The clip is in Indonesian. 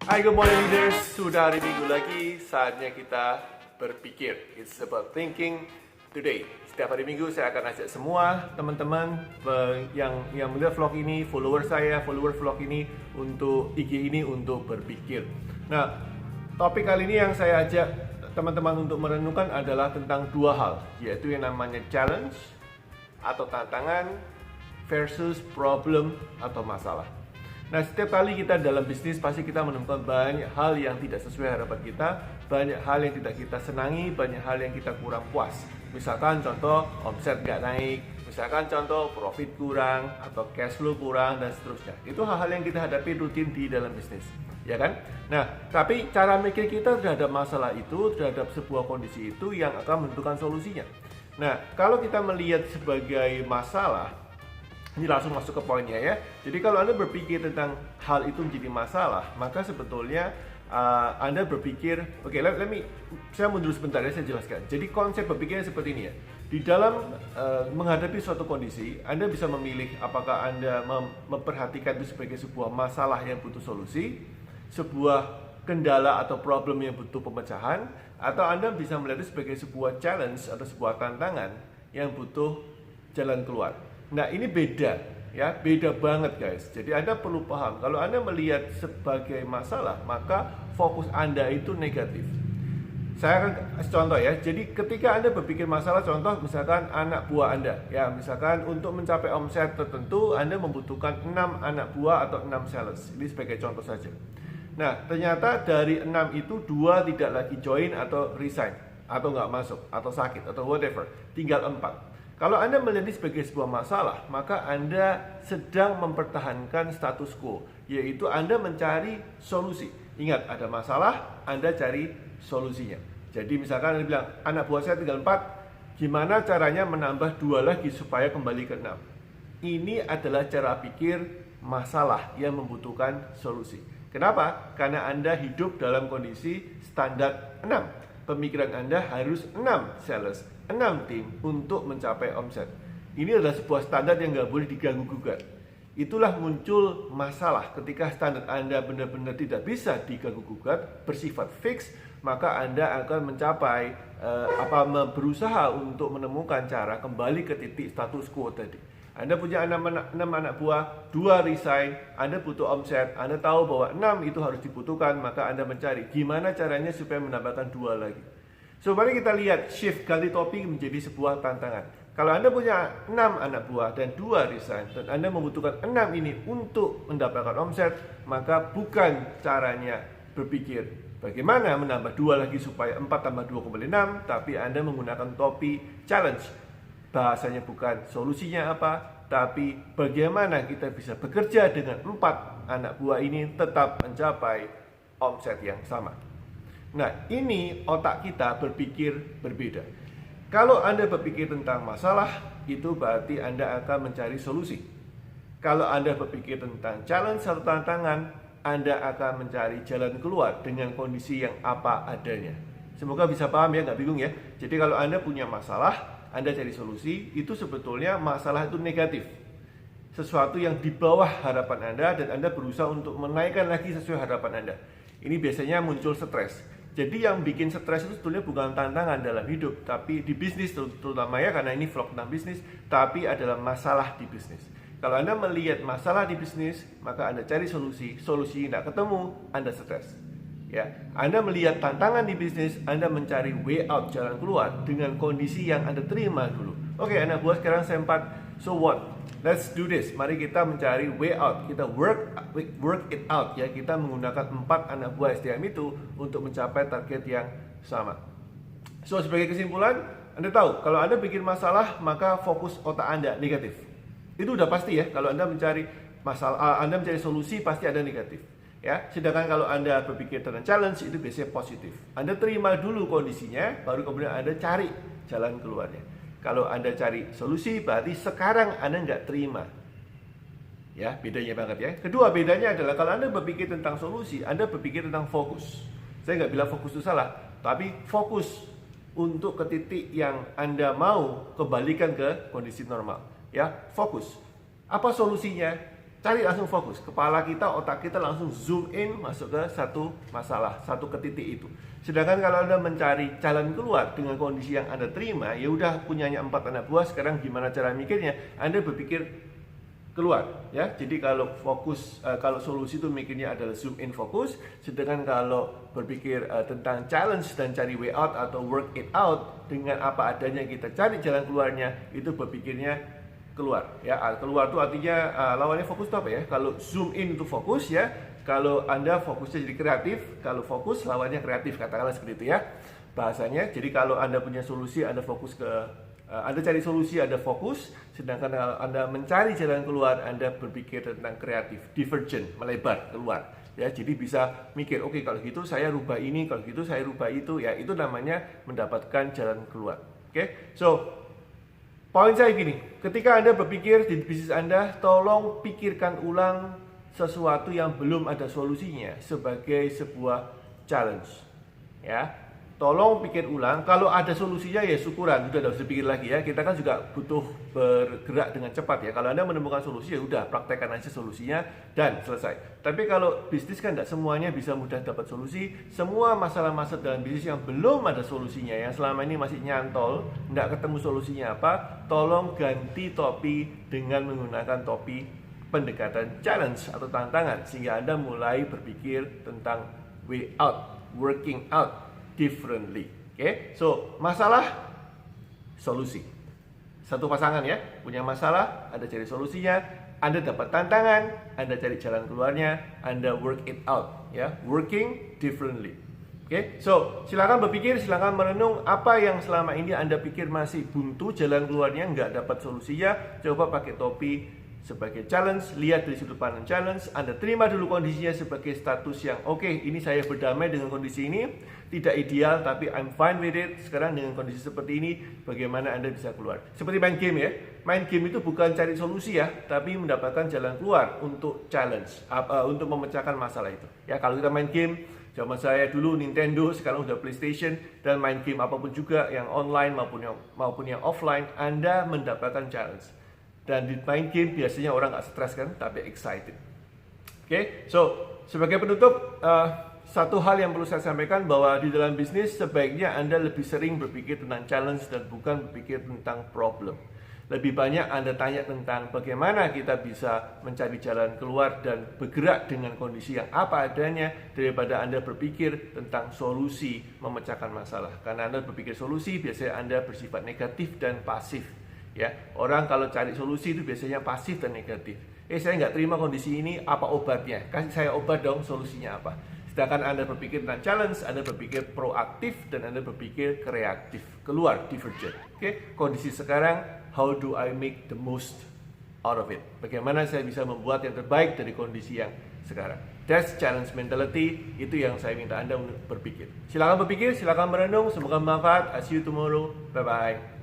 Hai, good morning leaders. Sudah hari Minggu lagi, saatnya kita berpikir. It's about thinking today. Setiap hari Minggu saya akan ajak semua teman-teman yang melihat vlog ini, follower vlog ini, untuk IG ini untuk berpikir. Nah, topik kali ini yang saya ajak teman-teman untuk merenungkan adalah tentang dua hal, yaitu yang namanya challenge atau tantangan versus problem atau masalah. Nah, setiap kali kita dalam bisnis pasti kita menemukan banyak hal yang tidak sesuai harapan kita, banyak hal yang tidak kita senangi, banyak hal yang kita kurang puas. Misalkan contoh omset nggak naik, misalkan contoh profit kurang atau cash flow kurang dan seterusnya. Itu hal-hal yang kita hadapi rutin di dalam bisnis, ya kan? Nah, tapi cara mikir kita terhadap masalah itu, terhadap sebuah kondisi itu yang akan menentukan solusinya. Nah, kalau kita melihat sebagai masalah, ini langsung masuk ke poinnya ya. Jadi kalau Anda berpikir tentang hal itu menjadi masalah, maka sebetulnya Anda berpikir, saya mundur sebentar ya, saya jelaskan. Jadi konsep berpikirnya seperti ini ya. Di dalam menghadapi suatu kondisi, Anda bisa memilih apakah Anda memperhatikan itu sebagai sebuah masalah yang butuh solusi, sebuah kendala atau problem yang butuh pemecahan, atau Anda bisa melihat itu sebagai sebuah challenge atau sebuah tantangan yang butuh jalan keluar. Nah, ini beda ya, beda banget guys. Jadi Anda perlu paham, kalau Anda melihat sebagai masalah, maka fokus Anda itu negatif. Saya akan kasih contoh ya. Jadi ketika Anda berpikir masalah, contoh misalkan anak buah Anda ya, misalkan untuk mencapai omset tertentu Anda membutuhkan 6 anak buah atau 6 sales. Ini sebagai contoh saja. Nah, ternyata dari 6 itu 2 tidak lagi join atau resign, atau nggak masuk, atau sakit, atau whatever. Tinggal 4. Kalau Anda melihat ini sebagai sebuah masalah, maka Anda sedang mempertahankan status quo, yaitu Anda mencari solusi. Ingat, ada masalah, Anda cari solusinya. Jadi misalkan Anda bilang, anak buah saya tinggal 4, gimana caranya menambah 2 lagi supaya kembali ke 6? Ini adalah cara pikir masalah yang membutuhkan solusi. Kenapa? Karena Anda hidup dalam kondisi standar 6. Pemikiran Anda harus 6 sales, 6 tim untuk mencapai omset. Ini adalah sebuah standar yang nggak boleh diganggu-gugat. Itulah muncul masalah ketika standar Anda benar-benar tidak bisa diganggu-gugat, bersifat fix, maka Anda akan mencapai berusaha untuk menemukan cara kembali ke titik status quo tadi. Anda punya 6 anak buah, 2 resign, Anda butuh omset, Anda tahu bahwa 6 itu harus dibutuhkan, maka Anda mencari gimana caranya supaya menambahkan 2 lagi. So, mari kita lihat shift ganti topik menjadi sebuah tantangan. Kalau Anda punya 6 anak buah dan 2 resign, dan Anda membutuhkan 6 ini untuk mendapatkan omset, maka bukan caranya berpikir bagaimana menambah 2 lagi supaya 4 tambah 2 kembali 6, tapi Anda menggunakan topi challenge. Bahasanya bukan solusinya apa, tapi bagaimana kita bisa bekerja dengan 4 anak buah ini tetap mencapai omset yang sama. Nah, ini otak kita berpikir berbeda. Kalau Anda berpikir tentang masalah, itu berarti Anda akan mencari solusi. Kalau Anda berpikir tentang challenge atau tantangan, Anda akan mencari jalan keluar dengan kondisi yang apa adanya. Semoga bisa paham ya, nggak bingung ya. Jadi kalau Anda punya masalah, Anda cari solusi, itu sebetulnya masalah itu negatif. Sesuatu yang di bawah harapan Anda dan Anda berusaha untuk menaikkan lagi sesuai harapan Anda. Ini biasanya muncul stres. Jadi yang bikin stres itu sebetulnya bukan tantangan dalam hidup, tapi di bisnis terutama ya, karena ini vlog tentang bisnis, tapi adalah masalah di bisnis. Kalau Anda melihat masalah di bisnis, maka Anda cari solusi tidak ketemu, Anda stres. Ya, Anda melihat tantangan di bisnis, Anda mencari way out, jalan keluar dengan kondisi yang Anda terima dulu. Oke, anak buah sekarang saya 4, so what? Let's do this. Mari kita mencari way out. Kita work it out ya. Kita menggunakan 4 anak buah SDM itu untuk mencapai target yang sama. So, sebagai kesimpulan, Anda tahu kalau Anda bikin masalah, maka fokus otak Anda negatif. Itu udah pasti ya. Kalau Anda mencari masalah, Anda mencari solusi, pasti ada negatif. Ya, sedangkan kalau Anda berpikir tentang challenge, itu biasanya positif. Anda terima dulu kondisinya, baru kemudian Anda cari jalan keluarnya. Kalau Anda cari solusi, berarti sekarang Anda nggak terima. Ya, bedanya banget ya. Kedua, bedanya adalah kalau Anda berpikir tentang solusi, Anda berpikir tentang fokus. Saya nggak bilang fokus itu salah, tapi fokus untuk ke titik yang Anda mau kembalikan ke kondisi normal. Ya, fokus. Apa solusinya? cari langsung fokus. Kepala kita, otak kita langsung zoom in masuk ke satu masalah, ke titik itu. Sedangkan kalau Anda mencari jalan keluar dengan kondisi yang Anda terima, ya udah punyanya 4 anak buah, sekarang gimana cara mikirnya? Anda berpikir keluar, ya. Jadi kalau fokus, kalau solusi itu mikirnya adalah zoom in fokus, sedangkan kalau berpikir tentang challenge dan cari way out atau work it out dengan apa adanya kita cari jalan keluarnya, itu berpikirnya keluar, ya. Keluar itu artinya lawannya fokus itu apa ya? Kalau zoom in itu fokus, ya. Kalau Anda fokusnya jadi kreatif, kalau fokus lawannya kreatif, katakanlah seperti itu, ya bahasanya. Jadi kalau Anda punya solusi, Anda fokus ke Anda cari solusi, Anda fokus, sedangkan kalau Anda mencari jalan keluar, Anda berpikir tentang kreatif, divergent, melebar keluar. Ya, jadi bisa mikir, oke, kalau gitu saya rubah ini, kalau gitu saya rubah itu, ya itu namanya mendapatkan jalan keluar. Oke, so poin saya gini, ketika Anda berpikir di bisnis Anda, tolong pikirkan ulang sesuatu yang belum ada solusinya sebagai sebuah challenge. Ya. Tolong pikir ulang, kalau ada solusinya ya syukuran, udah usah pikir lagi ya. Kita kan juga butuh bergerak dengan cepat ya. Kalau Anda menemukan solusi ya udah praktekkan aja solusinya dan selesai. Tapi kalau bisnis kan tidak semuanya bisa mudah dapat solusi. Semua masalah-masalah dalam bisnis yang belum ada solusinya, yang selama ini masih nyantol, tidak ketemu solusinya apa, tolong ganti topi dengan menggunakan topi pendekatan challenge atau tantangan, sehingga Anda mulai berpikir tentang way out, working out differently. Oke, so masalah, solusi. Satu pasangan ya, punya masalah, Anda cari solusinya, Anda dapat tantangan, Anda cari jalan keluarnya, Anda work it out, ya, working differently. Oke, so silakan berpikir, silakan merenung apa yang selama ini Anda pikir masih buntu jalan keluarnya, nggak dapat solusinya. Coba pakai topi sebagai challenge, lihat dari sudut pandang challenge, Anda terima dulu kondisinya sebagai status yang oke, ini saya berdamai dengan kondisi ini, tidak ideal tapi I'm fine with it. Sekarang dengan kondisi seperti ini, bagaimana Anda bisa keluar? Seperti main game ya, main game itu bukan cari solusi ya, tapi mendapatkan jalan keluar untuk challenge, untuk memecahkan masalah itu. Ya, kalau kita main game, zaman saya dulu Nintendo, sekarang udah PlayStation, dan main game apapun juga, yang online maupun yang offline, Anda mendapatkan challenge. Dan di main game biasanya orang nggak stres kan, tapi excited. Oke, so sebagai penutup, satu hal yang perlu saya sampaikan bahwa di dalam bisnis sebaiknya Anda lebih sering berpikir tentang challenge dan bukan berpikir tentang problem. Lebih banyak Anda tanya tentang bagaimana kita bisa mencari jalan keluar dan bergerak dengan kondisi yang apa adanya, daripada Anda berpikir tentang solusi memecahkan masalah. Karena Anda berpikir solusi, biasanya Anda bersifat negatif dan pasif. Ya, orang kalau cari solusi itu biasanya pasif dan negatif. Saya nggak terima kondisi ini, apa obatnya? Kasih saya obat dong, solusinya apa? Sedangkan Anda berpikir tentang challenge, Anda berpikir proaktif, dan Anda berpikir kreatif. Keluar, divergent. Oke, kondisi sekarang, how do I make the most out of it? Bagaimana saya bisa membuat yang terbaik dari kondisi yang sekarang? That's challenge mentality, itu yang saya minta Anda berpikir. Silakan berpikir, silakan merenung, semoga bermanfaat. I see you tomorrow. Bye-bye.